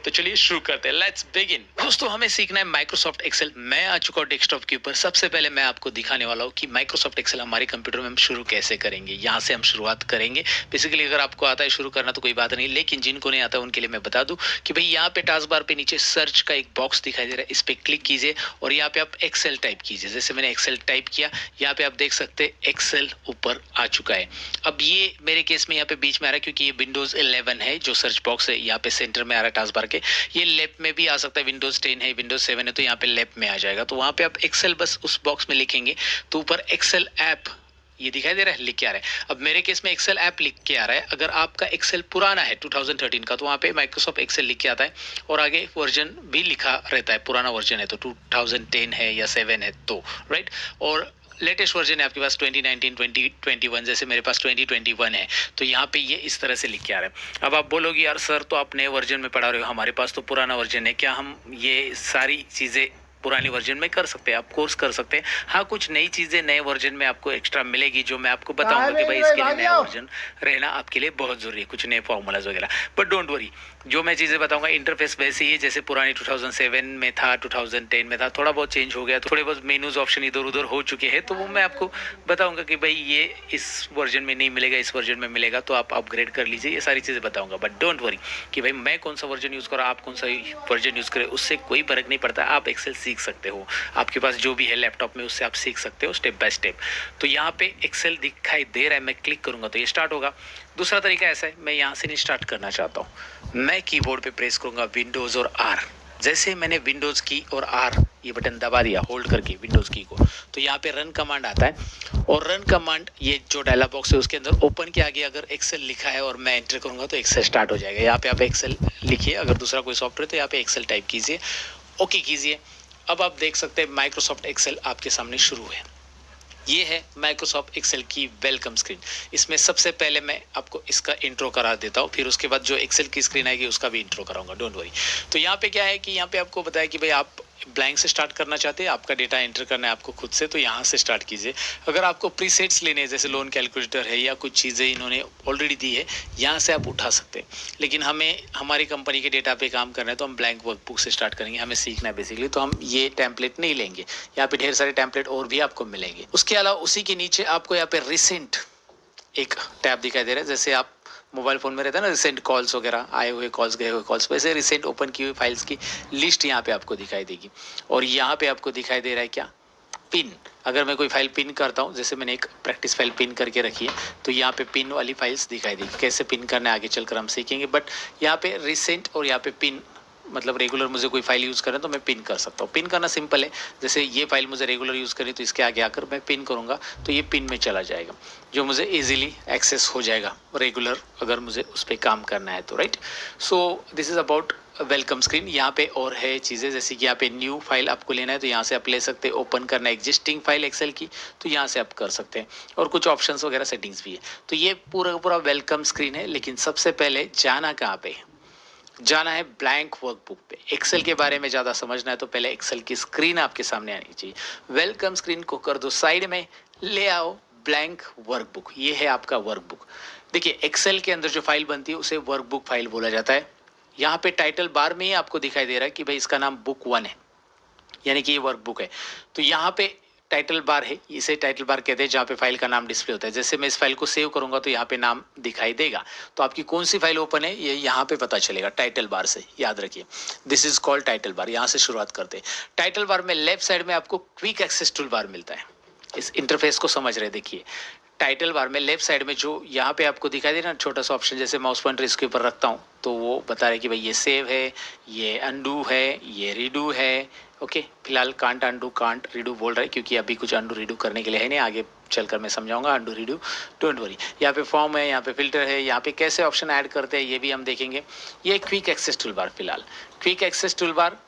तो चलिए शुरू करते हैं, लेट्स बिगिन। दोस्तों हमें सीखना है माइक्रोसॉफ्ट एक्सेल। मैं आ चुका हूँ डेस्कटॉप के ऊपर। सबसे पहले मैं आपको दिखाने वाला हूँ कि माइक्रोसॉफ्ट एक्सेल हमारे कंप्यूटर में हम शुरू कैसे करेंगे। यहाँ से हम शुरुआत करेंगे। बेसिकली अगर आपको आता है शुरू करना तो कोई बात नहीं, लेकिन जिनको नहीं आता उनके लिए मैं बता दूं कि भाई यहाँ पे टास्क बार पे नीचे सर्च का एक बॉक्स दिखाई दे रहा है, इस पे क्लिक कीजिए और यहाँ पे आप एक्सेल टाइप कीजिए। जैसे मैंने एक्सेल टाइप किया, यहाँ पे आप देख सकते हैं एक्सेल ऊपर आ चुका है। अब ये मेरे केस में यहाँ पे बीच में आ रहा है क्योंकि ये विंडोज 11 है, जो सर्च बॉक्स है यहाँ पे सेंटर में आ रहा है टास्क बार के। ये लेफ्ट में भी आ सकता है, विंडोज 10 है, विंडोज 7 है, तो यहाँ पे लेफ्ट में आ जाएगा। तो वहां पे आप एक्सेल बस उस बॉक्स में लिखेंगे तो ऊपर एक्सेल ऐप ये दिखाई दे रहा है, लिख के आ रहा है। अब मेरे केस में एक्सेल ऐप लिख के आ रहा है। अगर आपका एक्सेल पुराना है 2013 का तो वहाँ पे माइक्रोसॉफ्ट एक्सेल लिख के आता है और आगे वर्जन भी लिखा रहता है। पुराना वर्जन है तो 2010 है या 7 है तो राइट। और लेटेस्ट वर्जन है आपके पास 2019 2021, जैसे मेरे पास 2021 है तो यहाँ पे ये इस तरह से लिख के आ रहा है। अब आप बोलोगे यार सर तो आप नए वर्जन में पढ़ा रहे हो, हमारे पास तो पुराना वर्जन है, क्या हम ये सारी चीज़ें पुरानी वर्जन में कर सकते हैं? आप कोर्स कर सकते हैं। हाँ, कुछ नई चीजें नए वर्जन में आपको एक्स्ट्रा मिलेगी जो मैं आपको बताऊंगा कि भाई इसके लिए नया वर्जन रहना आपके लिए बहुत जरूरी है, कुछ नए फॉर्मूलाज वगैरह। बट डोंट वरी, जो मैं चीजें बताऊंगा इंटरफेस वैसे ही है जैसे पुरानी 2007 में था, 2010 में था। थोड़ा बहुत चेंज हो गया, थोड़े बहुत मेनूज ऑप्शन इधर उधर हो चुके हैं, तो वो मैं आपको बताऊंगा कि भाई ये इस वर्जन में नहीं मिलेगा, इस वर्जन में मिलेगा, तो आप अपग्रेड कर लीजिए। ये सारी चीजें बताऊंगा। बट डोंट वरी कि भाई मैं कौन सा वर्जन यूज करा, आप कौन सा वर्जन यूज करें, उससे कोई फर्क नहीं पड़ता। आप एक्सेल सीख सकते हो, आपके पास जो भी है लैपटॉप में उससे आप सीख सकते हो स्टेप बाय स्टेप। तो यहाँ पे एक्सेल दिखाई दे रहा है, मैं क्लिक करूंगा तो ये स्टार्ट होगा। दूसरा तरीका ऐसा है, मैं यहाँ से नहीं स्टार्ट करना चाहता हूँ। मैं कीबोर्ड पे प्रेस करूंगा विंडोज और आर। जैसे मैंने विंडोज की और आर ये बटन दबा दिया होल्ड करके विंडोज की को, तो यहाँ पे रन कमांड आता है। और रन कमांड ये जो डायलॉग बॉक्स है उसके अंदर ओपन के आगे अगर एक्सेल लिखा है और मैं एंटर करूंगा तो एक्सेल स्टार्ट हो जाएगा। यहाँ पे आप एक्सेल लिखिए, अगर दूसरा कोई सॉफ्टवेयर तो यहाँ पे एक्सेल टाइप कीजिए, ओके कीजिए। अब आप देख सकते हैं माइक्रोसॉफ्ट एक्सेल आपके सामने शुरू है। ये है माइक्रोसॉफ्ट एक्सेल की वेलकम स्क्रीन। इसमें सबसे पहले मैं आपको इसका इंट्रो करा देता हूँ, फिर उसके बाद जो एक्सेल की स्क्रीन आएगी उसका भी इंट्रो कराऊंगा, डोंट वरी। तो यहाँ पे क्या है कि यहाँ पे आपको बताया कि भाई आप ब्लैंक से स्टार्ट करना चाहते हैं, आपका डेटा एंटर करना है आपको खुद से, तो यहाँ से स्टार्ट कीजिए। अगर आपको प्रीसेट्स लेने हैं जैसे लोन कैलकुलेटर है या कुछ चीज़ें इन्होंने ऑलरेडी दी है, यहाँ से आप उठा सकते हैं। लेकिन हमें हमारी कंपनी के डेटा पे काम करना है तो हम ब्लैंक वर्कबुक से स्टार्ट करेंगे, हमें सीखना है बेसिकली, तो हम ये टेम्पलेट नहीं लेंगे। यहाँ पे ढेर सारे टेम्पलेट और भी आपको मिलेंगे। उसके अलावा उसी के नीचे आपको यहाँ पे रिसेंट एक टैब दिखाई दे रहा है। जैसे आप मोबाइल फोन में रहता है ना रिसेंट कॉल्स वगैरह, आए हुए कॉल्स गए हुए कॉल्स, वैसे रिसेंट ओपन की हुई फाइल्स की लिस्ट यहाँ पे आपको दिखाई देगी। और यहाँ पे आपको दिखाई दे रहा है क्या, पिन। अगर मैं कोई फाइल पिन करता हूँ, जैसे मैंने एक प्रैक्टिस फाइल पिन करके रखी है, तो यहाँ पे पिन वाली फाइल्स दिखाई देगी। कैसे पिन करना है आगे चलकर हम सीखेंगे, बट यहाँ पे रिसेंट और यहाँ पे पिन, मतलब रेगुलर मुझे कोई फाइल यूज़ करें तो मैं पिन कर सकता हूँ। पिन करना सिंपल है, जैसे ये फाइल मुझे रेगुलर यूज़ करी तो इसके आगे आकर मैं पिन करूँगा तो ये पिन में चला जाएगा, जो मुझे इजीली एक्सेस हो जाएगा रेगुलर अगर मुझे उस पर काम करना है तो, right. So this is about welcome screen. यहाँ पे और है चीज़ें, जैसे कि यहाँ पे न्यू फाइल आपको लेना है तो यहाँ से आप ले सकते हैं। ओपन करना है एग्जिस्टिंग फाइल एक्सेल की तो यहाँ से आप कर सकते हैं। और कुछ ऑप्शंस वगैरह सेटिंग्स भी है। तो ये पूरा पूरा वेलकम स्क्रीन है। लेकिन सबसे पहले जाना कहाँ पे, जाना है ब्लैंक वर्कबुक पे। एक्सेल के बारे में ज़्यादा समझना है तो पहले एक्सेल की स्क्रीन आपके सामने आनी चाहिए। वेलकम स्क्रीन को कर दो साइड में, ले आओ ब्लैंक वर्कबुक। ये है आपका वर्कबुक। देखिए एक्सेल के अंदर जो फाइल बनती है उसे वर्कबुक फाइल बोला जाता है। यहाँ पे टाइटल बार में ही आपको दिखाई दे रहा है कि भाई इसका नाम बुक 1 है, यानी कि ये वर्कबुक है। तो यहाँ पे टाइटल बार है, इसे टाइटल बार कहते हैं जहाँ पे फाइल का नाम डिस्प्ले होता है। जैसे मैं इस फाइल को सेव करूंगा तो यहाँ पे नाम दिखाई देगा। तो आपकी कौन सी फाइल ओपन है ये यहाँ पे पता चलेगा टाइटल बार से, याद रखिए। This is called title bar. यहाँ से शुरुआत करते हैं। टाइटल बार में लेफ्ट साइड में आपको क्विक एक्सेस टूल बार मिलता है। इस इंटरफेस को समझ रहे, देखिए टाइटल बार में लेफ्ट साइड में जो यहाँ पे आपको दिखाई दे रहा है छोटा सा ऑप्शन, जैसे माउस पॉइंटर इसके ऊपर रखता हूँ तो वो बता रहा है कि भाई ये सेव है, ये अंडू है, ये रीडू है। ओके, फिलहाल कांट अंडू कांट रीडू बोल रहा है क्योंकि अभी कुछ अंडू रीडू करने के लिए है नहीं, आगे चलकर मैं समझाऊंगा अंडू रीडू, डोंट वरी। यहाँ पे फॉर्म है, यहाँ पे फिल्टर है, यहाँ पे कैसे ऑप्शन ऐड करते हैं ये भी हम देखेंगे। ये क्विक एक्सेस टूल बार, फिलहाल क्विक एक्सेस टूल बार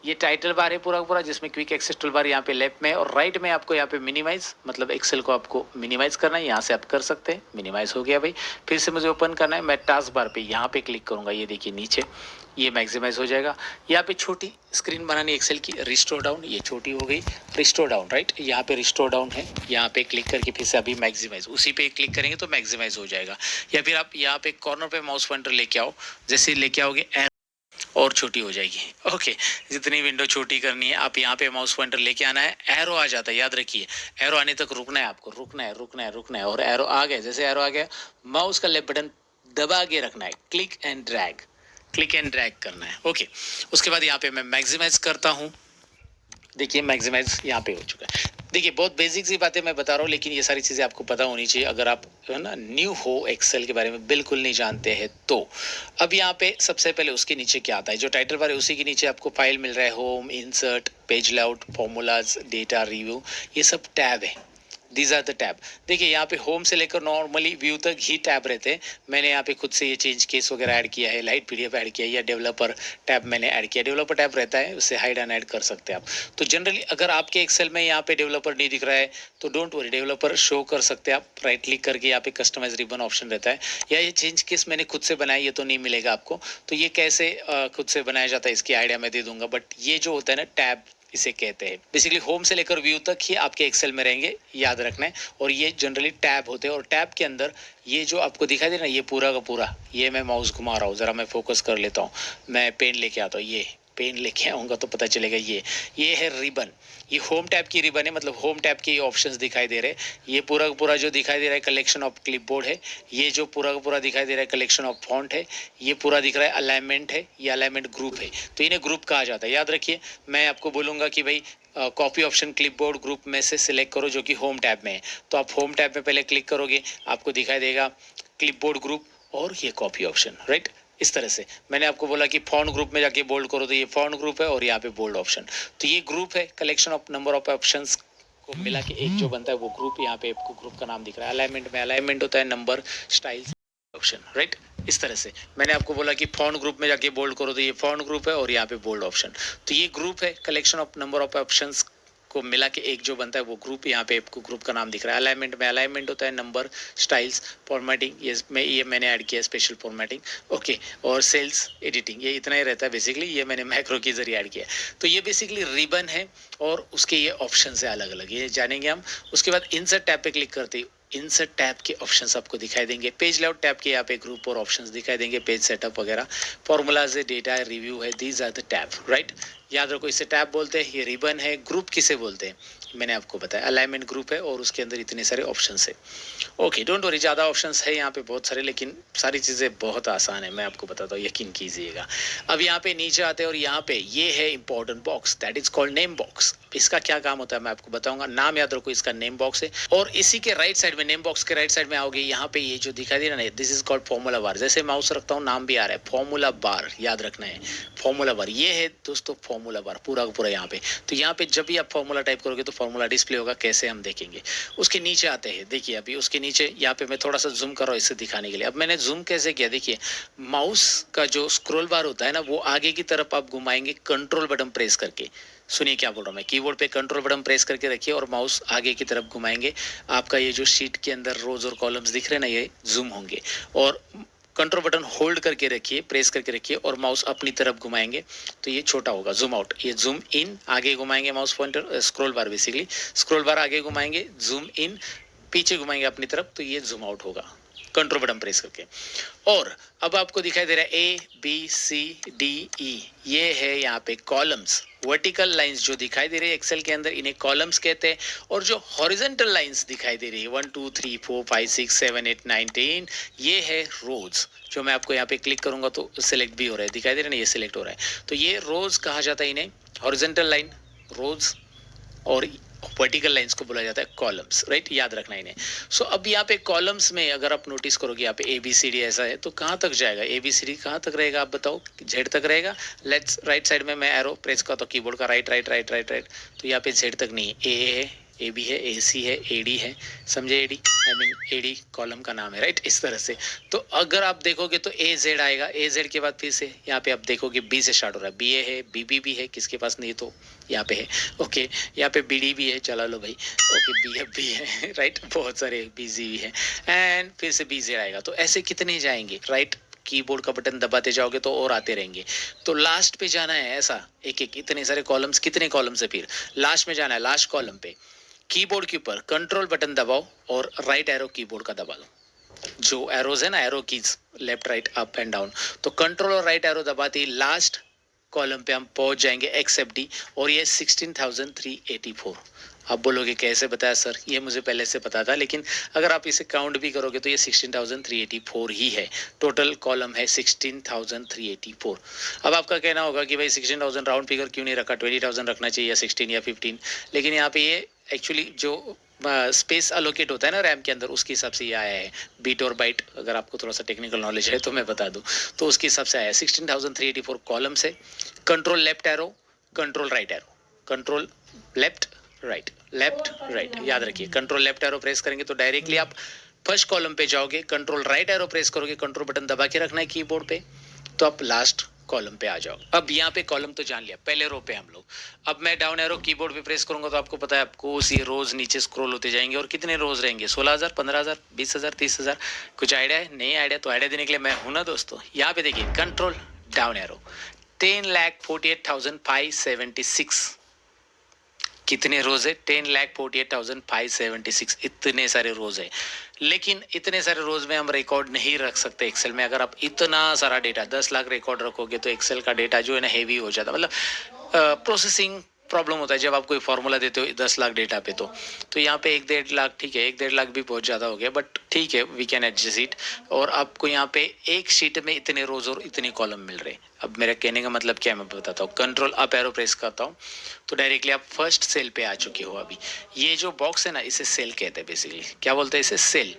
ये टाइटल बार है पूरा पूरा, जिसमें क्विक एक्सेस टूल बार यहाँ पे लेफ्ट में और राइट में आपको यहाँ पे मिनिमाइज, मतलब एक्सेल को आपको मिनिमाइज करना है, यहाँ से आप कर सकते हैं। मिनिमाइज हो गया भाई। फिर से मुझे ओपन करना है, मैं टास्क बार पे यहाँ पे क्लिक करूंगा, ये देखिए नीचे ये मैक्सिमाइज हो जाएगा। यहाँ पे छोटी स्क्रीन बनानी एक्सेल की, रिस्टोर डाउन, ये छोटी हो गई, रिस्टोर डाउन, राइट। यहाँ पे रिस्टोर डाउन है, यहाँ पे क्लिक करके फिर से अभी मैक्सिमाइज, उसी पे क्लिक करेंगे तो मैक्सिमाइज हो जाएगा। या फिर आप यहाँ पे कॉर्नर पे माउस पॉइंटर लेके आओ, जैसे लेके आओगे और छोटी हो जाएगी। ओके, जितनी विंडो छोटी करनी है आप यहाँ पे माउस पॉइंटर लेके आना है, एरो आ जाता है, याद रखिए एरो आने तक रुकना है आपको, रुकना है रुकना है रुकना है, और एरो आ गया, जैसे एरो आ गया माउस का लेफ्ट बटन दबा के रखना है, click and drag, click and drag करना है। ओके, उसके बाद यहाँ पे मैं मैक्सिमाइज करता हूँ, देखिए मैक्सिमाइज यहाँ पे हो चुका है। देखिए बहुत बेसिक सी बातें मैं बता रहा हूँ, लेकिन ये सारी चीज़ें आपको पता होनी चाहिए अगर आप है ना न्यू हो, एक्सेल के बारे में बिल्कुल नहीं जानते हैं तो। अब यहाँ पे सबसे पहले उसके नीचे क्या आता है, जो टाइटल बार है उसी के नीचे आपको फाइल मिल रहा है, home, insert, page layout, formulas, data, review, ये सब टैब है। These are the tab. देखिए यहाँ पे होम से लेकर नॉर्मली व्यू तक ही टैब रहते हैं। मैंने यहाँ पे खुद से ये चेंज केस वगैरह ऐड किया है, लाइट पीडीएफ ऐड किया है, या डेवलपर टैब मैंने ऐड किया। डेवलपर टैब रहता है, उससे हाइड एंड ऐड कर सकते हैं आप। तो जनरली अगर आपके एक्सेल में यहाँ पे डेवलपर नहीं दिख रहा है तो डोंट वरी, डेवलपर शो कर सकते हैं आप, राइट क्लिक करके यहाँ पे कस्टमाइज रिबन ऑप्शन रहता है। या ये चेंज केस मैंने खुद से बनाया, ये तो नहीं मिलेगा आपको, तो ये कैसे खुद से बनाया जाता है इसकी आइडिया मैं दे दूंगा। बट ये जो होता है ना टैब, इसे कहते हैं। बेसिकली होम से लेकर व्यू तक ही आपके एक्सेल में रहेंगे, याद रखना है। और ये जनरली टैब होते हैं, और टैब के अंदर ये जो आपको दिखाई दे रहा है ये पूरा का पूरा, ये मैं माउस घुमा रहा हूँ, जरा मैं फोकस कर लेता हूँ, मैं पेन लेके आता हूँ, ये पेन लेके आऊंगा तो पता चलेगा। ये है रिबन, ये होम टैब की रिबन है, मतलब होम टैब के ऑप्शंस दिखाई दे रहे हैं। ये पूरा का पूरा जो दिखाई दे रहा है कलेक्शन ऑफ क्लिपबोर्ड है, ये जो पूरा का पूरा दिखाई दे रहा है कलेक्शन ऑफ फॉन्ट है, ये पूरा दिख रहा है अलाइनमेंट है, ये अलाइनमेंट ग्रुप है। तो इन्हें ग्रुप कहा जाता है, याद रखिए। मैं आपको बोलूंगा कि भाई कॉपी ऑप्शन क्लिपबोर्ड ग्रुप में से सिलेक्ट करो जो कि होम टैब में है, तो आप होम टैब में पहले क्लिक करोगे, आपको दिखाई देगा क्लिपबोर्ड ग्रुप और ये कॉपी ऑप्शन, राइट। इस तरह से मैंने आपको बोला कि फॉन्ट ग्रुप में जाके बोल्ड करो, तो ये फॉन्ट ग्रुप है और यहाँ पे बोल्ड ऑप्शन, तो ये ग्रुप है, collection of number of options को मिला के एक जो बनता है वो ग्रुप। यहाँ पे आपको ग्रुप का नाम दिख रहा है। अलाइनमेंट में अलाइनमेंट होता है नंबर, स्टाइल्स, ऑप्शन, राइट। इस तरह से मैंने आपको बोला कि फॉन्ट ग्रुप में जाके बोल्ड करो, तो ये फॉन्ट ग्रुप है और यहाँ पे बोल्ड ऑप्शन, तो ये ग्रुप है, collection of number of options को मिला के एक जो बनता है वो ग्रुप। यहाँ पे आपको ग्रुप का नाम दिख रहा है। अलाइनमेंट में अलाइनमेंट होता है नंबर, स्टाइल्स, फॉर्मेटिंग, ये मैंने ऐड किया स्पेशल फॉर्मेटिंग, ओके। और सेल्स, एडिटिंग, ये इतना ही रहता है बेसिकली, ये मैंने मैक्रो के जरिए ऐड किया। तो ये बेसिकली रिबन है और उसके ये ऑप्शन है अलग अलग, ये जानेंगे हम। उसके बाद इंसर्ट टैब पे क्लिक करते ही इंसर्ट टैब के ऑप्शंस आपको दिखाई देंगे। पेज लेआउट टैब के यहाँ पे ग्रुप और ऑप्शंस दिखाई देंगे, पेज सेटअप वगैरह, फॉर्मूलाज है, डेटा है, रिव्यू है, these are the tab, right. याद रखो इसे टैब बोलते हैं, ये रिबन है। ग्रुप किसे बोलते हैं मैंने आपको बताया, अलाइनमेंट ग्रुप है और उसके अंदर इतने सारे ऑप्शंस है। ओके, डोंट वरी, ज़्यादा ऑप्शंस है यहाँ पे बहुत सारे, लेकिन सारी चीज़ें बहुत आसान है, मैं आपको बताता हूँ, यकीन कीजिएगा। अब यहाँ पे नीचे आते हैं और यहाँ पे ये है important box, that is called name box. इसका क्या काम होता है मैं आपको बताऊंगा, नाम याद रखो, इसका नेम बॉक्स है। और इसी के राइट साइड में, नेम बॉक्स के राइट साइड में आओगे, यहाँ पे ये जो दिखाई दे रहा है, this is called formula bar. जैसे माउस रखता हूँ नाम भी आ रहा है, फॉर्मूला बार, याद रखना है फॉर्मूला बार। ये है दोस्तों फॉर्मूला बार, पूरा का पूरा यहाँ पे। तो यहाँ पे जब भी आप फॉर्मूला टाइप करोगे तो फॉर्मूला डिस्प्ले होगा, कैसे हम देखेंगे। उसके नीचे आते हैं, देखिए अभी उसके नीचे यहाँ पे मैं थोड़ा सा जूम कर रहा हूँ इससे दिखाने के लिए। अब मैंने जूम कैसे किया, देखिए माउस का जो स्क्रॉल बार होता है ना, वो आगे की तरफ आप घुमाएंगे कंट्रोल बटन प्रेस करके। सुनिए क्या बोल रहा हूँ मैं, कीबोर्ड पे कंट्रोल बटन प्रेस करके रखिए और माउस आगे की तरफ घुमाएंगे, आपका ये जो शीट के अंदर रोज और कॉलम्स दिख रहे हैं ना, ये जूम होंगे। और कंट्रोल बटन होल्ड करके रखिए, प्रेस करके रखिए और माउस अपनी तरफ घुमाएंगे तो ये छोटा होगा, जूम आउट। ये जूम इन, आगे घुमाएंगे माउस पॉइंटर, स्क्रॉल बार बेसिकली, स्क्रॉल बार आगे घुमाएंगे, जूम इन, पीछे घुमाएंगे अपनी तरफ तो ये जूम आउट होगा कंट्रोल बटन प्रेस करके। और अब आपको दिखाई दे रहा है A B C D E, ये है यहाँ पे कॉलम्स। वर्टिकल लाइंस जो दिखाई दे रही है एक्सेल के अंदर, इन्हें कॉलम्स कहते हैं। और जो हॉरिजॉन्टल लाइंस दिखाई दे रही है 1 2 3 4 5 6 7 8 9 10, ये है रोज। जो मैं आपको यहाँ पे क्लिक करूंगा तो सिलेक्ट भी हो रहा है, दिखाई दे रहा है ना, ये सिलेक्ट हो रहा है। तो ये रोज कहा जाता है इन्हें, हॉरिजॉन्टल लाइन रोज, और वर्टिकल लाइंस को बोला जाता है कॉलम्स, राइट। याद रखना इन्हें। सो अब यहाँ पे कॉलम्स में अगर आप नोटिस करोगे यहाँ पे ए बी सी डी ऐसा है, तो कहाँ तक जाएगा ए बी सी डी, कहाँ तक रहेगा आप बताओ, जेड तक रहेगा। लेट्स राइट साइड में मैं एरो प्रेस करता हूँ कीबोर्ड का, right right right right right, तो यहाँ पे जेड तक नहीं, ए है, ए बी है, ए सी है, ए डी है, समझे, A D I mean A D column का नाम है, राइट। इस तरह से तो अगर आप देखोगे तो ए जेड आएगा, ए जेड के बाद फिर से यहाँ पे आप देखोगे बी से स्टार्ट हो रहा है, बी ए है, बी बी भी है, किसके पास नहीं तो यहाँ पे है, ओके। यहाँ पे बी डी भी है, चला लो भाई, ओके, बी एफ भी है, राइट, बहुत सारे बी जी भी है, एंड फिर से बी जेड आएगा। तो ऐसे कितने जाएंगे, राइट। कीबोर्ड का बटन दबाते जाओगे तो और आते रहेंगे। तो लास्ट पे जाना है ऐसा, एक एक इतने सारे कॉलम्स, कितने कॉलम्स है, फिर लास्ट में जाना है, लास्ट कॉलम पे कीबोर्ड के ऊपर कंट्रोल बटन दबाओ और राइट एरो कीबोर्ड का दबा दो। जो एरोज है ना, arrow keys, left right up and down, तो कंट्रोल और राइट एरो दबाते ही लास्ट कॉलम पे हम पहुंच जाएंगे XFD और ये 16,384। आप बोलोगे कैसे बताया सर, ये मुझे पहले से पता था, लेकिन अगर आप इसे काउंट भी करोगे तो ये 16,384 ही है। टोटल कॉलम है 16,384। अब आपका कहना होगा कि भाई 16,000 राउंड फिगर क्यों नहीं रखा, 20,000 रखना चाहिए या 16 या 15, लेकिन यहाँ पे ये एक्चुअली जो स्पेस अलोकेट होता है ना रैम के अंदर, उसके हिसाब से ये आया है। बीट और बाइट, अगर आपको थोड़ा सा टेक्निकल नॉलेज है तो मैं बता दूं, तो उसके हिसाब से आया है। 16,384 कॉलम से control left arrow, control right arrow, control left right, left right, याद रखिए। कंट्रोल लेफ्ट एरो प्रेस करेंगे तो डायरेक्टली आप फर्स्ट कॉलम पे जाओगे। कंट्रोल राइट एरो प्रेस करोगे, कंट्रोल बटन दबा के रखना है कीबोर्ड पे, तो आप लास्ट कॉलम पे आ जाओ। अब यहाँ पे कॉलम तो जान लिया, पहले रो पे हम लोग। अब मैं डाउन एरो कीबोर्ड पे प्रेस करूंगा तो आपको पता है आपको ये रोज नीचे स्क्रॉल होते जाएंगे। और कितने रोज रहेंगे, 16,000, 15,000, 20,000, 30,000? कुछ आइडिया है? नहीं आइडिया? तो आइडिया देने के लिए मैं हूं ना दोस्तों। यहाँ पे देखिए कंट्रोल डाउन एरो, 10,48,576। कितने रोज है? 10,48,576। इतने सारे रोज है, लेकिन इतने सारे रोज में हम रिकॉर्ड नहीं रख सकते एक्सेल में। अगर आप इतना सारा डेटा 10 लाख रिकॉर्ड रखोगे तो एक्सेल का डेटा जो है ना हेवी हो जाता, मतलब प्रोसेसिंग प्रॉब्लम होता है जब आप कोई फॉर्मूला देते हो 10 लाख डेटा पे। तो यहाँ पे 1-1.5 लाख, ठीक है 1-1.5 लाख भी बहुत ज़्यादा हो गया, बट ठीक है, वी कैन एडजस्ट इट। और आपको यहाँ पे एक शीट में इतने रोज और इतने कॉलम मिल रहे हैं। अब मेरा कहने का मतलब क्या है मैं बताता हूँ। कंट्रोल अप एरो प्रेस करता हूँ तो डायरेक्टली आप फर्स्ट सेल पे आ चुके हो। अभी ये जो बॉक्स है ना, इसे सेल कहते हैं बेसिकली। क्या बोलते हैं इसे? सेल।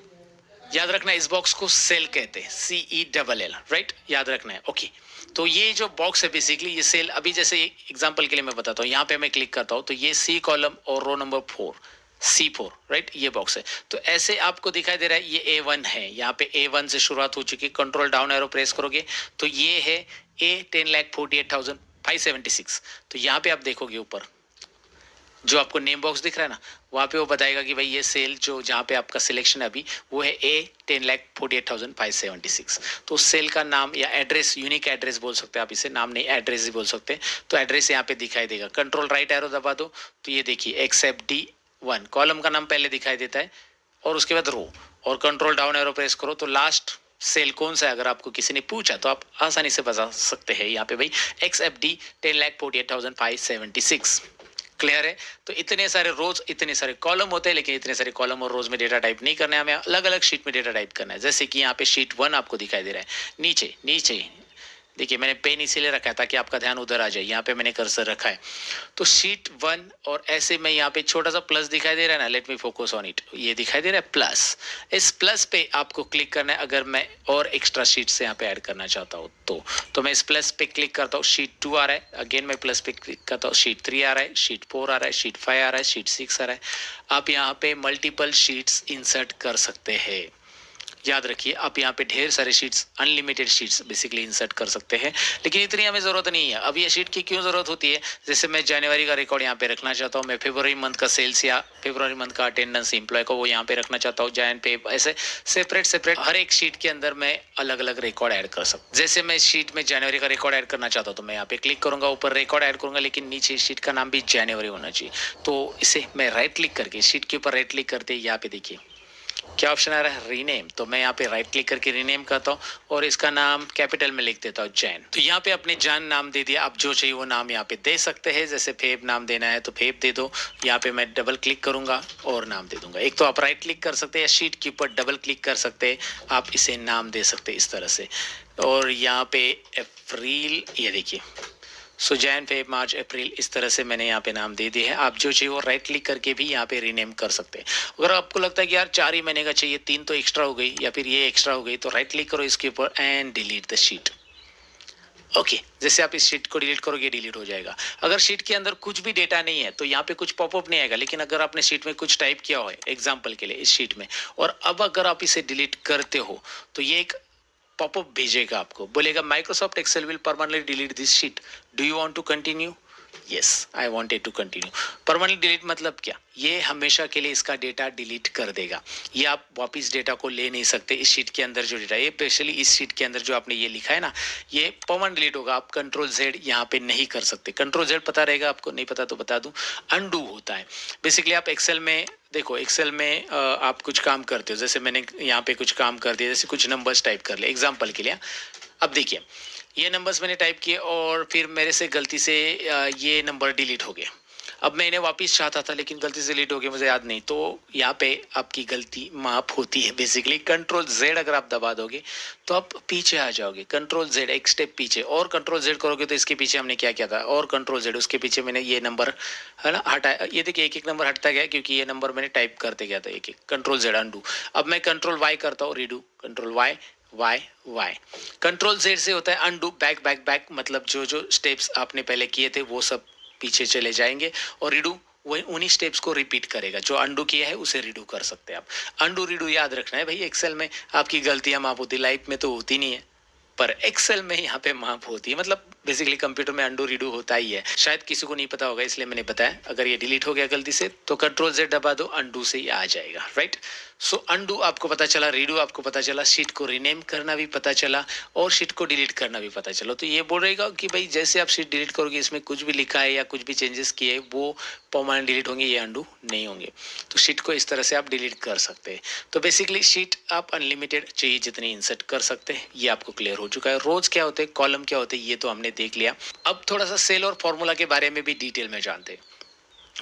याद रखना, इस बॉक्स को सेल कहते हैं, CELL, राइट, याद रखना है। ओके, तो ये जो बॉक्स है बेसिकली ये सेल। अभी जैसे एग्जांपल के लिए मैं बताता हूँ, यहाँ पे मैं क्लिक करता हूँ तो ये C कॉलम और रो नंबर 4, C4, राइट, ये बॉक्स है। तो ऐसे आपको दिखाई दे रहा है ये A1 है। यहाँ पे A1 से शुरुआत हो चुकी है। कंट्रोल डाउन एरो प्रेस करोगे तो ये है A 10,48,576। तो यहाँ पे आप देखोगे ऊपर जो आपको नेम बॉक्स दिख रहा है ना, वहाँ पे वो बताएगा कि भाई ये सेल जो जहाँ पे आपका सिलेक्शन है अभी वो है A 10,48,576। तो उस सेल का नाम या एड्रेस, यूनिक एड्रेस बोल सकते हैं आप इसे, नाम नहीं एड्रेस ही बोल सकते हैं। तो एड्रेस यहाँ पे दिखाई देगा। कंट्रोल राइट एरो दबा दो तो ये देखिए XFD1 कॉलम का नाम पहले दिखाई देता है और उसके बाद रो। और कंट्रोल डाउन एरो प्रेस करो तो लास्ट सेल कौन सा है, अगर आपको किसी ने पूछा तो आप आसानी से बता सकते हैं यहाँ पे भाई XFD 10,48,576। क्लियर है? तो इतने सारे रोज, इतने सारे कॉलम होते हैं, लेकिन इतने सारे कॉलम और रोज में डेटा टाइप नहीं करना है हमें, अलग अलग शीट में डेटा टाइप करना है। जैसे कि यहाँ पे शीट 1 आपको दिखाई दे रहा है, नीचे नीचे देखिए मैंने पेन इसीलिए रखा था कि आपका ध्यान उधर आ जाए। यहाँ पे मैंने कर्सर रखा है तो शीट 1, और ऐसे में यहाँ पे छोटा सा प्लस दिखाई दे रहा है ना, let me focus on it, ये दिखाई दे रहा है प्लस। इस प्लस पे आपको क्लिक करना है अगर मैं और एक्स्ट्रा शीट से यहाँ पे ऐड करना चाहता हूँ तो मैं इस प्लस पे क्लिक करता हूँ, शीट 2 आ रहा है, अगेन मैं प्लस पे क्लिक करता हूँ, शीट 3 आ रहा है, शीट 4 आ रहा है, शीट 5 आ रहा है, शीट 6 आ रहा है। आप यहाँ पे मल्टीपल शीट्स इंसर्ट कर सकते हैं। याद रखिए आप यहाँ पे ढेर सारे sheets, unlimited sheets basically insert कर सकते हैं, लेकिन इतनी हमें जरूरत नहीं है। अब ये शीट की क्यों जरूरत होती है? जैसे मैं जनवरी का रिकॉर्ड यहाँ पे रखना चाहता हूँ, मैं फरवरी मंथ का सेल्स या फरवरी मंथ का अटेंडेंस एम्प्लॉय को वो यहाँ पे रखना चाहता हूँ, जैन पे, ऐसे सेपरेट सेपरेट हर एक शीट के अंदर मैं अलग अलग रिकॉर्ड ऐड कर सकता हूँ। जैसे मैं शीट में जनवरी का रिकॉर्ड ऐड करना चाहता हूँ तो मैं यहाँ पे क्लिक करूंगा, ऊपर रिकॉर्ड ऐड करूंगा, लेकिन नीचे शीट का नाम भी जनवरी होना चाहिए। तो इसे मैं राइट क्लिक करके शीट के ऊपर राइट क्लिक करते यहाँ पे देखिए क्या ऑप्शन आ रहा है, रीनेम। तो मैं यहाँ पे राइट क्लिक करके रीनेम करता हूँ और इसका नाम कैपिटल में लिख देता हूँ, जैन। तो यहाँ पे अपने जान नाम दे दिया। आप जो चाहिए वो नाम यहाँ पे दे सकते हैं। जैसे फेब नाम देना है तो फेब दे दो। यहाँ पे मैं डबल क्लिक करूंगा और नाम दे दूंगा। एक तो आप राइट क्लिक कर सकते हैं या शीट के ऊपर डबल क्लिक कर सकते हैं, आप इसे नाम दे सकते हैं इस तरह से। और यहाँ पे अप्रैल, ये देखिए, सो जैन फेब मार्च अप्रैल, इस तरह से मैंने यहाँ पे नाम दे दिए हैं। आप जो चाहिए वो राइट क्लिक करके भी यहाँ पे रीनेम कर सकते हैं। अगर आपको लगता है कि यार 4 ही महीने का चाहिए, 3 तो एक्स्ट्रा हो गई या फिर ये एक्स्ट्रा हो गई, तो राइट क्लिक करो इसके ऊपर and delete the sheet. Okay, जैसे आप इस शीट को डिलीट करोगे डिलीट हो जाएगा। अगर शीट के अंदर कुछ भी डेटा नहीं है तो यहाँ पे कुछ पॉपअप नहीं आएगा, लेकिन अगर आपने शीट में कुछ टाइप किया हो एग्जाम्पल के लिए इस शीट में, और अब अगर आप इसे डिलीट करते हो तो ये एक पॉपअप भेजेगा आपको, बोलेगा Microsoft Excel will permanently delete this sheet, do you want to continue? Yes, I wanted to continue. Permanent delete मतलब क्या? ये हमेशा के लिए इसका डेटा डिलीट कर देगा। ये आप वापस डेटा को ले नहीं सकते। इस शीट के अंदर जो डेटा, ये स्पेशली इस शीट के अंदर जो आपने ये लिखा है ना, ये परमानेंट डिलीट होगा। आप कंट्रोल जेड यहाँ पे नहीं कर सकते। कंट्रोल जेड पता रहेगा आपको? नहीं पता तो बता दूं, अनडू होता है बेसिकली। आप एक्सेल में देखो, एक्सेल में आप कुछ काम करते हो, जैसे मैंने यहाँ पे कुछ काम कर दिया, जैसे कुछ नंबर्स टाइप कर ले एग्जाम्पल के लिए। अब देखिए ये नंबर्स मैंने टाइप किए और फिर मेरे से गलती से ये नंबर डिलीट हो गए। अब मैं इन्हें वापस चाहता था लेकिन गलती से डिलीट हो गया, मुझे याद नहीं। तो यहाँ पे आपकी गलती माफ होती है। बेसिकली कंट्रोल जेड अगर आप दबा दोगे तो आप पीछे आ जाओगे। कंट्रोल जेड एक स्टेप पीछे, और कंट्रोल जेड करोगे तो इसके पीछे हमने क्या किया था, और कंट्रोल जेड उसके पीछे मैंने ये नंबर है ना हटाया। ये देखिए एक एक नंबर हटता गया क्योंकि ये नंबर मैंने टाइप करते गया था एक एक। Control Z undo. अब मैं कंट्रोल वाई करता हूँ, redo, control Y Y Y. Control Z से होता है अंडू, बैक बैक बैक, मतलब जो जो स्टेप्स आपने पहले किए थे वो सब पीछे चले जाएंगे। और रीडू वही उन्हीं स्टेप्स को रिपीट करेगा। जो अंडू किया है उसे रीडू कर सकते हैं आप। अंडू रीडू याद रखना है भाई। एक्सेल में आपकी गलतियां माफ होती, लाइफ में तो होती नहीं है, पर एक्सेल में यहाँ पे माफ होती है। मतलब बेसिकली कंप्यूटर में अंडू रीडू होता ही है। शायद किसी को नहीं पता होगा इसलिए मैंने बताया। अगर ये डिलीट हो गया गलती से तो कंट्रोल जेड दबा दो, अंडू से ही आ जाएगा, राइट। सो अंडू आपको पता चला, रीडू आपको पता चला, शीट को रीनेम करना भी पता चला और शीट को डिलीट करना भी पता चला। तो ये बोल रहेगा कि भाई जैसे आप शीट डिलीट करोगे इसमें कुछ भी लिखा है या कुछ भी चेंजेस किए वो परमानेंट डिलीट होंगे, ये अंडू नहीं होंगे। तो शीट को इस तरह से आप डिलीट कर सकते हैं। तो बेसिकली शीट आप अनलिमिटेड चाहिए जितनी इंसर्ट कर सकते हैं, ये आपको क्लियर हो चुका है। रोज क्या होते हैं, कॉलम क्या होते हैं, ये तो हमने देख लिया। अब थोड़ा सा सेल और फॉर्मूला के बारे में भी डिटेल में जानते हैं।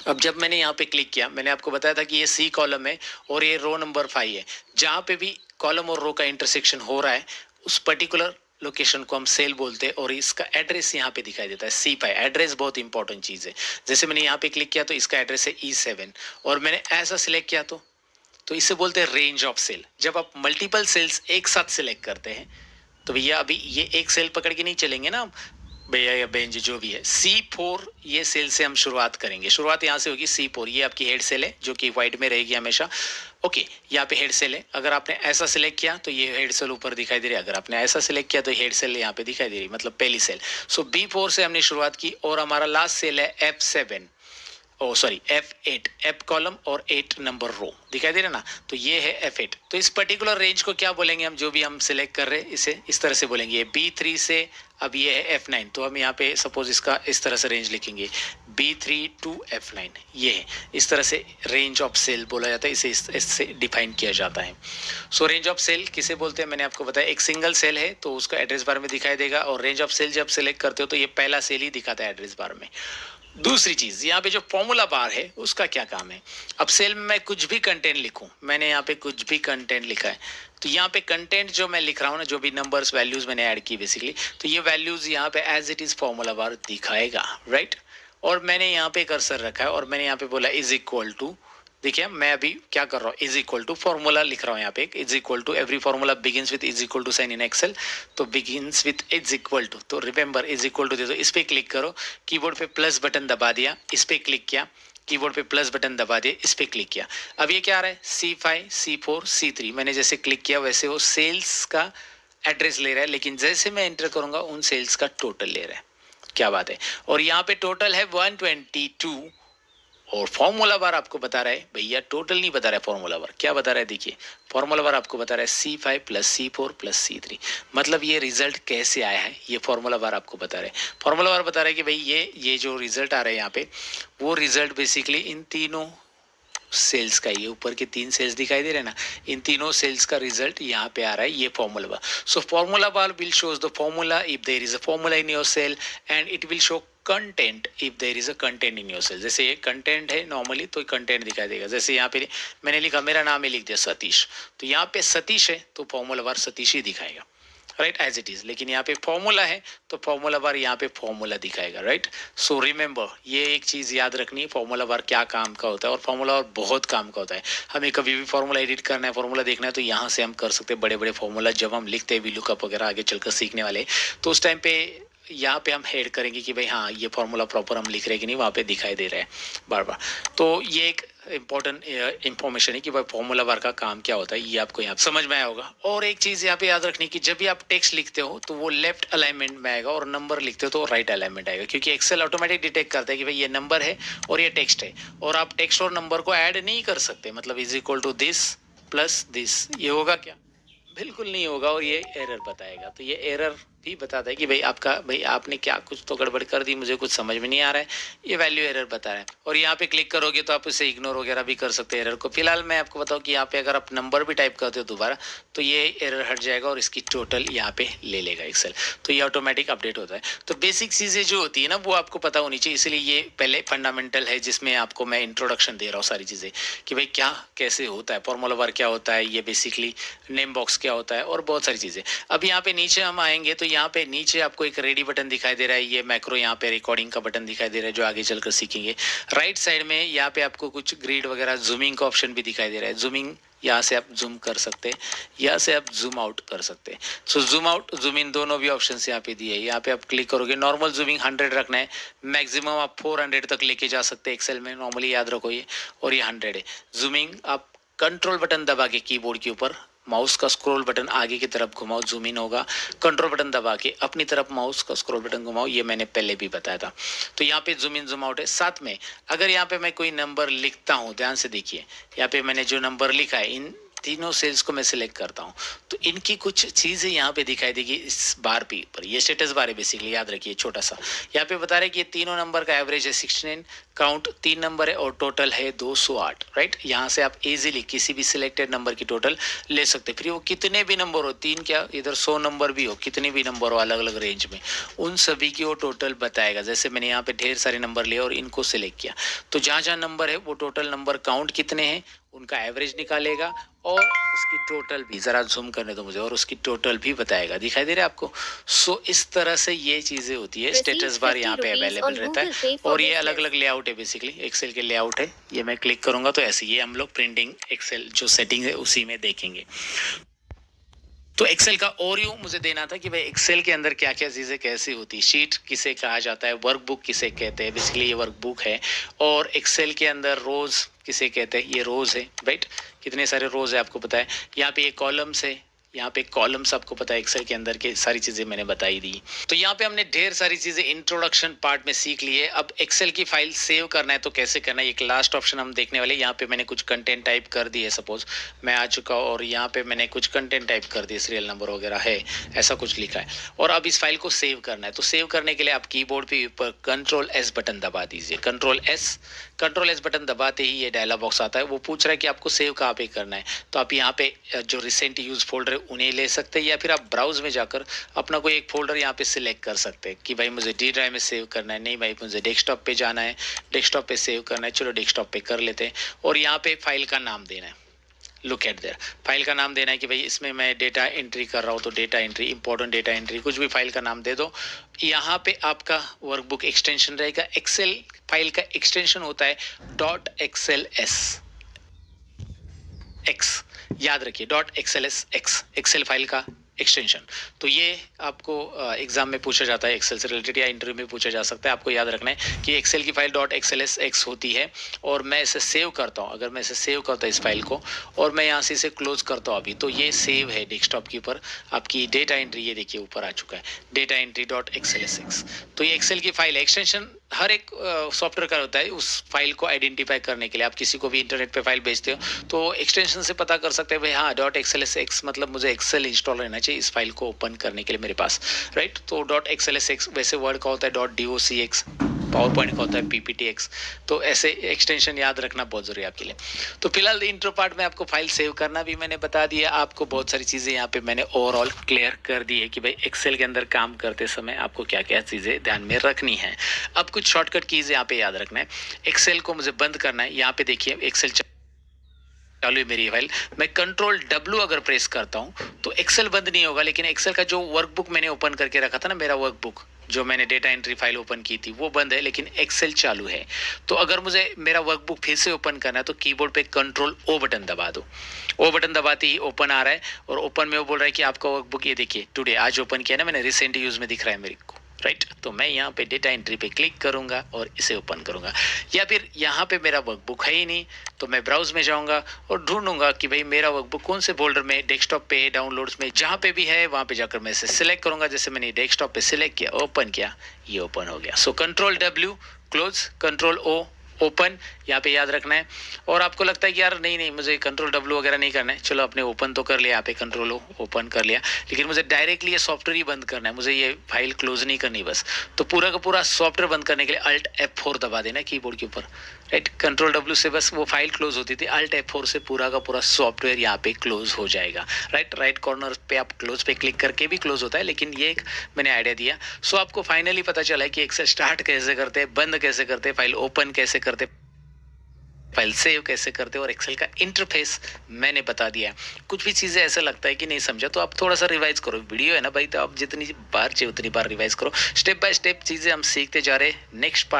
अब जब मैंने यहाँ पे क्लिक किया, मैंने आपको बताया था कि ये सी कॉलम है और ये रो नंबर 5 है। जहाँ पे भी कॉलम और रो का इंटरसेक्शन हो रहा है उस पर्टिकुलर लोकेशन को हम सेल बोलते हैं और इसका एड्रेस यहाँ पे दिखाई देता है C5। एड्रेस बहुत इंपॉर्टेंट चीज़ है। जैसे मैंने यहाँ पे क्लिक किया तो इसका एड्रेस है E7 और मैंने ऐसा सिलेक्ट किया तो इसे बोलते हैं रेंज ऑफ सेल। जब आप मल्टीपल सेल्स एक साथ सिलेक्ट करते हैं तो भैया अभी ये एक सेल पकड़ के नहीं चलेंगे ना भैया या बहन जी जो भी है। C4 ये सेल से हम शुरुआत करेंगे। शुरुआत यहाँ से होगी C4। ये आपकी हेड सेल है जो कि व्हाइट में रहेगी हमेशा। ओके, यहाँ पे हेड सेल है। अगर आपने ऐसा सिलेक्ट किया तो ये हेड सेल ऊपर दिखाई दे रही है। अगर आपने ऐसा सिलेक्ट किया तो हेड सेल यहाँ पे दिखाई दे रही है, मतलब पहली सेल। सो B4 से हमने शुरुआत की और हमारा लास्ट सेल है F7, ओ सॉरी F8, F कॉलम और 8 नंबर रो दिखाई दे रहा है ना। तो ये है F8। तो इस पर्टिकुलर रेंज को क्या बोलेंगे हम, जो भी हम सिलेक्ट कर रहे हैं इसे इस तरह से बोलेंगे। ये B3 से अब ये है F9, तो हम यहाँ पे सपोज इसका इस तरह से रेंज लिखेंगे B3 टू F9। ये है इस तरह से रेंज ऑफ सेल बोला जाता है, इसे इससे डिफाइन किया जाता है। सो रेंज ऑफ सेल किसे बोलते हैं मैंने आपको बताया। एक सिंगल सेल है तो उसका एड्रेस बार में दिखाई देगा और रेंज ऑफ सेल जब सिलेक्ट करते हो तो ये पहला सेल ही दिखाता है एड्रेस बार में। दूसरी चीज यहाँ पे जो फॉर्मूला बार है उसका क्या काम है। अब सेल में मैं कुछ भी कंटेंट लिखूं, मैंने यहाँ पे कुछ भी कंटेंट लिखा है तो यहाँ पे कंटेंट जो मैं लिख रहा हूँ ना, जो भी नंबर्स वैल्यूज मैंने ऐड की बेसिकली, तो ये वैल्यूज यहाँ पे as it is formula bar दिखाएगा, राइट। और मैंने यहाँ पे कर्सर रखा है और मैंने यहाँ पे बोला इज इक्वल टू। देखिए मैं अभी क्या कर रहा हूँ, इज इक्वल टू फॉर्मूला लिख रहा हूँ यहाँ पे। Is equal to every formula begins with is equal to sign in Excel, तो begins with is equal to, तो रिमेंबर इज इक्वल टू दे दो। इस पे क्लिक करो, कीबोर्ड पे प्लस बटन दबा दिया, इस पे क्लिक किया, कीबोर्ड पे प्लस बटन दबा दिया, इस पे क्लिक किया। अब ये क्या आ रहा है C5 C4 C3। मैंने जैसे क्लिक किया वैसे वो सेल्स का एड्रेस ले रहा है, लेकिन जैसे मैं एंटर करूंगा उन सेल्स का टोटल ले रहा है। क्या बात है। और यहाँ पे टोटल है 122 और फॉर्मूला बार आपको बता रहा है भैया, टोटल नहीं बता रहा है फॉर्मूला बार, क्या बता रहा है देखिए। फॉर्मूला बार आपको बता रहा है C5 plus C4 plus C3। मतलब ये रिजल्ट कैसे आया है ये फॉर्मूला बार आपको बता रहा है। फॉर्मूला बार बता रहा है कि भाई ये जो रिजल्ट आ रहा है यहाँ पे, वो रिजल्ट बेसिकली इन तीनों सेल्स का, ये ऊपर के 3 सेल्स दिखाई दे रहे हैं ना, इन तीनों सेल्स का रिजल्ट यहाँ पे आ रहा है, ये formula bar. So formula bar will shows the formula if there is a formula in your cell and it will show content if there is a content in your cell. जैसे ये content है normally तो content दिखाई देगा। जैसे यहाँ पे मैंने लिखा, मेरा नाम ही लिख दिया सतीश, तो यहाँ पे सतीश है तो फॉर्मूला बार सतीश ही दिखाएगा, राइट, एज इट इज। लेकिन यहाँ पे फॉर्मूला है तो फॉर्मूला बार यहाँ पे फॉर्मूला दिखाएगा, राइट। सो रिमेंबर ये एक चीज याद रखनी है, फॉर्मूला बार क्या काम का होता है। और फॉर्मूला बार बहुत काम का होता है। हमें कभी भी फॉर्मूला एडिट करना है, फॉर्मूला देखना है तो यहाँ से हम कर सकते हैं बड़े बड़े फॉर्मूला। जब हम लिखते हैं VLOOKUP वगैरह आगे चलकर सीखने वाले, तो उस टाइम पे यहाँ पे हम हेड करेंगे कि भाई हाँ ये फॉर्मूला प्रॉपर हम लिख रहे हैं कि नहीं, वहाँ पे दिखाई दे रहा है बार बार। तो ये एक इंपॉर्टेंट इंफॉर्मेशन है कि भाई फॉर्मूला बार का काम क्या होता है, ये आपको यहाँ समझ में आया होगा। और एक चीज यहाँ पे याद रखनी कि जब भी आप टेक्स्ट लिखते हो तो वो लेफ्ट अलाइनमेंट में आएगा और नंबर लिखते हो तो राइट अलाइनमेंट आएगा, क्योंकि एक्सेल ऑटोमेटिक डिटेक्ट करता है कि भाई ये नंबर है और ये टेक्स्ट है और आप टेक्स्ट और नंबर को ऐड नहीं कर सकते। मतलब is equal to this plus this, ये होगा क्या, बिल्कुल नहीं होगा और ये एरर बताएगा। तो ये एरर भी बताता है कि भाई आपका भाई आपने क्या कुछ तो गड़बड़ कर दी, मुझे कुछ समझ में नहीं आ रहा है, ये वैल्यू एरर बता रहा है। और यहाँ पे क्लिक करोगे तो आप इसे इग्नोर वगैरह भी कर सकते हैं एरर को। फिलहाल मैं आपको बताऊँ कि यहाँ पे अगर आप नंबर भी टाइप करते हो दोबारा तो ये एरर हट जाएगा और इसकी टोटल यहाँ पे ले लेगा एक्सेल, तो ये ऑटोमेटिक अपडेट होता है। तो बेसिक चीज़ें जो होती है ना वो आपको पता होनी चाहिए, इसलिए ये पहले फंडामेंटल है जिसमें आपको मैं इंट्रोडक्शन दे रहा हूँ सारी चीज़ें कि भाई क्या कैसे होता है, फॉर्मूला बार क्या होता है, ये बेसिकली नेम बॉक्स क्या होता है और बहुत सारी चीज़ें। अब यहाँ पे नीचे हम आएंगे तो यहाँ पे नीचे आपको एक रेडी बटन दिखाई दे रहा है, ये मैक्रो यहाँ पे रिकॉर्डिंग का बटन दिखाई दे रहा है जो आगे चलकर सीखेंगे। राइट साइड में यहाँ पे आपको कुछ ग्रिड वगैरह जूमिंग का ऑप्शन भी दिखाई दे रहा है, जूमिंग यहाँ से आप जूम कर सकते हैं, यहाँ से आप जूम आउट कर सकते हैं। सो जूम आउट जूम इन दोनों भी ऑप्शन यहाँ पे दिए है। यहाँ पे आप क्लिक करोगे, नॉर्मल जूमिंग 100 रखना है, मैक्सिमम आप 400 तक लेके जा सकते हैं एक्सेल में, नॉर्मली याद रखो ये, और ये 100 है। जूमिंग आप कंट्रोल बटन दबा के कीबोर्ड के ऊपर माउस का स्क्रॉल बटन आगे की तरफ घुमाओ, जूम इन होगा, कंट्रोल बटन दबा के अपनी तरफ माउस का स्क्रॉल बटन घुमाओ, ये मैंने पहले भी बताया था। तो यहाँ पे जूम इन जूम आउट है। साथ में अगर यहाँ पे मैं कोई नंबर लिखता हूँ, ध्यान से देखिए, यहाँ पे मैंने जो नंबर लिखा है इन तीनों सेल्स को मैं सिलेक्ट करता हूँ तो इनकी कुछ चीज़ें यहाँ पे दिखाई देगी इस बार पे पर, ये स्टेटस बार है बेसिकली, याद रखिए छोटा सा। यहाँ पे बता रहे हैं कि ये तीनों नंबर का एवरेज है 69, काउंट 3 नंबर है और टोटल है 208, राइट। यहाँ से आप इजीली किसी भी सिलेक्टेड नंबर की टोटल ले सकते, फिर वो कितने भी नंबर हो, 3 क्या इधर 100 नंबर भी हो, कितने भी नंबर हो अलग अलग रेंज में, उन सभी की वो टोटल बताएगा। जैसे मैंने यहाँ पे ढेर सारे नंबर लिए और इनको सिलेक्ट किया तो जहाँ जहाँ नंबर है वो टोटल नंबर काउंट कितने हैं उनका एवरेज निकालेगा और उसकी टोटल भी, जरा जूम करने दो मुझे, और उसकी टोटल भी बताएगा। दिखाई दे रहा है आपको। सो इस तरह से ये चीजें होती है। स्टेटस बार यहाँ पे अवेलेबल रहता है और ये अलग अलग लेआउट है, बेसिकली एक्सेल के लेआउट है। ये मैं क्लिक करूंगा तो ऐसे ये हम लोग प्रिंटिंग एक्सेल जो सेटिंग है उसी में देखेंगे। तो एक्सेल का ओवरव्यू मुझे देना था कि भाई एक्सेल के अंदर क्या क्या चीज़ें कैसी होती है, शीट किसे कहा जाता है, वर्कबुक किसे कहते हैं, बेसिकली ये वर्कबुक है। और एक्सेल के अंदर रोज किसे कहते हैं, ये रोज है, राइट। कितने सारे रोज है आपको पता है। यहाँ पे ये कॉलम्स है, यहाँ पे कॉलम्स आपको पता है एक्सेल के अंदर के सारी चीजें मैंने बताई दी। तो यहाँ पे हमने ढेर सारी चीजें इंट्रोडक्शन पार्ट में सीख ली है। अब एक्सेल की फाइल सेव करना है तो कैसे करना है, एक लास्ट ऑप्शन हम देखने वाले। यहाँ पे मैंने कुछ कंटेंट टाइप कर दी है, सपोज मैं आ चुका हूँ और यहाँ पे मैंने कुछ कंटेंट टाइप कर दिया, सीरियल नंबर वगैरह है, ऐसा कुछ लिखा है। और अब इस फाइल को सेव करना है तो सेव करने के लिए आप कीबोर्ड पे ऊपर कंट्रोल-S बटन दबा दीजिए। कंट्रोल-S बटन दबाते ही ये डायलॉग बॉक्स आता है। वो पूछ रहा है कि आपको सेव कहाँ पे करना है, तो आप यहाँ पे जो रिसेंट यूज फोल्डर है उन्हें ले सकते हैं या फिर आप ब्राउज में जाकर अपना कोई एक फोल्डर यहाँ पे सिलेक्ट कर सकते हैं कि भाई मुझे डी ड्राइव में सेव करना है, नहीं भाई मुझे डेस्कटॉप पे जाना है, डेस्कटॉप पे सेव करना है, चलो डेस्कटॉप पे कर लेते हैं। और यहाँ पे फाइल का नाम देना है, लुक एट देयर, फाइल का नाम देना है कि भाई इसमें मैं डेटा एंट्री कर रहा हूँ तो data entry, important data entry, कुछ भी फाइल का नाम दे दो। यहाँ पे आपका वर्कबुक एक्सटेंशन रहेगा, एक्सेल फाइल का एक्सटेंशन होता है .xls x, याद रखिए .xls एक्सेल फाइल का एक्सटेंशन। तो ये आपको एग्जाम में पूछा जाता है, एक्सेल से रिलेटेड या इंटरव्यू में पूछा जा सकता है। आपको याद रखना है कि एक्सेल की फाइल .xlsx होती है और मैं इसे सेव करता हूँ। अगर मैं इसे सेव करता हूँ इस फाइल को और मैं यहाँ से इसे क्लोज करता हूँ अभी, तो ये सेव है डेस्कटॉप के ऊपर। आपकी डेटा एंट्री ये देखिए ऊपर आ चुका है, डेटा एंट्री .xlsx। तो ये एक्सेल की फाइल है। एक्सटेंशन हर एक सॉफ्टवेयर का होता है उस फाइल को आइडेंटिफाई करने के लिए। आप किसी को भी इंटरनेट पे फाइल भेजते हो तो एक्सटेंशन से पता कर सकते हैं भाई हाँ .xlsx मतलब मुझे एक्सेल इंस्टॉल रहना चाहिए इस फाइल को ओपन करने के लिए मेरे पास, राइट। तो .xlsx वैसे वर्ड का होता है .docx, पावर पॉइंट का होता है PPTX। तो ऐसे एक्सटेंशन याद रखना बहुत जरूरी है आपके लिए। तो फिलहाल इंट्रो पार्ट में आपको फाइल सेव करना भी मैंने बता दिया, आपको बहुत सारी चीज़ें यहाँ पे मैंने ओवरऑल क्लियर कर दी है कि भाई एक्सेल के अंदर काम करते समय आपको क्या क्या चीज़ें ध्यान में रखनी है। अब कुछ शॉर्टकट कीज़ यहाँ पे याद रखना है। एक्सेल को मुझे बंद करना है, यहाँ पे देखिए एक्सेल चालू है मेरी फाइल, मैं Ctrl+W अगर प्रेस करता हूँ तो एक्सेल बंद नहीं होगा, लेकिन एक्सेल का जो वर्कबुक मैंने ओपन करके रखा था ना, मेरा वर्कबुक जो मैंने डेटा एंट्री फाइल ओपन की थी वो बंद है, लेकिन एक्सेल चालू है। तो अगर मुझे मेरा वर्कबुक फिर से ओपन करना है तो कीबोर्ड पे Ctrl+O बटन दबा दो। ओ बटन दबाते ही ओपन आ रहा है और ओपन में वो बोल रहा है कि आपका वर्कबुक ये देखिए टुडे आज ओपन किया ना मैंने, रिसेंट यूज में दिख रहा है मेरे को, राइट। तो मैं यहाँ पे डेटा एंट्री पे क्लिक करूंगा और इसे ओपन करूंगा। या फिर यहाँ पे मेरा वर्कबुक है ही नहीं तो मैं ब्राउज में जाऊंगा और ढूंढूंगा कि भाई मेरा वर्कबुक कौन से फोल्डर में, डेस्कटॉप पे है, डाउनलोड्स में, जहाँ पे भी है वहाँ पे जाकर मैं इसे सिलेक्ट करूंगा। जैसे मैंने डेस्कटॉप पे सिलेक्ट किया, ओपन किया, ये ओपन हो गया। सो Ctrl+W क्लोज, Ctrl+O ओपन यहाँ पे याद रखना है। और आपको लगता है कि यार नहीं नहीं मुझे कंट्रोल डब्ल्यू वगैरह नहीं करना है, चलो आपने ओपन तो कर लिया, यहाँ पे कंट्रोल ओपन कर लिया, लेकिन मुझे डायरेक्टली ये सॉफ्टवेयर ही बंद करना है, मुझे ये फाइल क्लोज नहीं करनी बस। तो पूरा का पूरा सॉफ्टवेयर बंद करने के लिए अल्ट F4 दबा देना कीबोर्ड के ऊपर, राइट। कंट्रोल डब्ल्यू से बस वो फाइल क्लोज होती थी, अल्ट F4 से पूरा का पूरा सॉफ्टवेयर यहाँ पे क्लोज हो जाएगा, राइट। राइट कॉर्नर पे आप क्लोज पे क्लिक करके भी क्लोज होता है, लेकिन ये एक मैंने आइडिया दिया। सो आपको फाइनली पता चला है कि एक्सेल स्टार्ट कैसे करते हैं, बंद कैसे करते हैं, फाइल ओपन कैसे करते हैं, फाइल सेव कैसे करते हो, और एक्सेल का इंटरफेस मैंने बता दिया। कुछ भी चीज़ें ऐसा लगता है कि नहीं समझा तो आप थोड़ा सा रिवाइज करो, वीडियो है ना भाई, तो आप जितनी बार चाहिए उतनी बार रिवाइज करो। स्टेप बाय स्टेप चीज़ें हम सीखते जा रहे हैं। Next part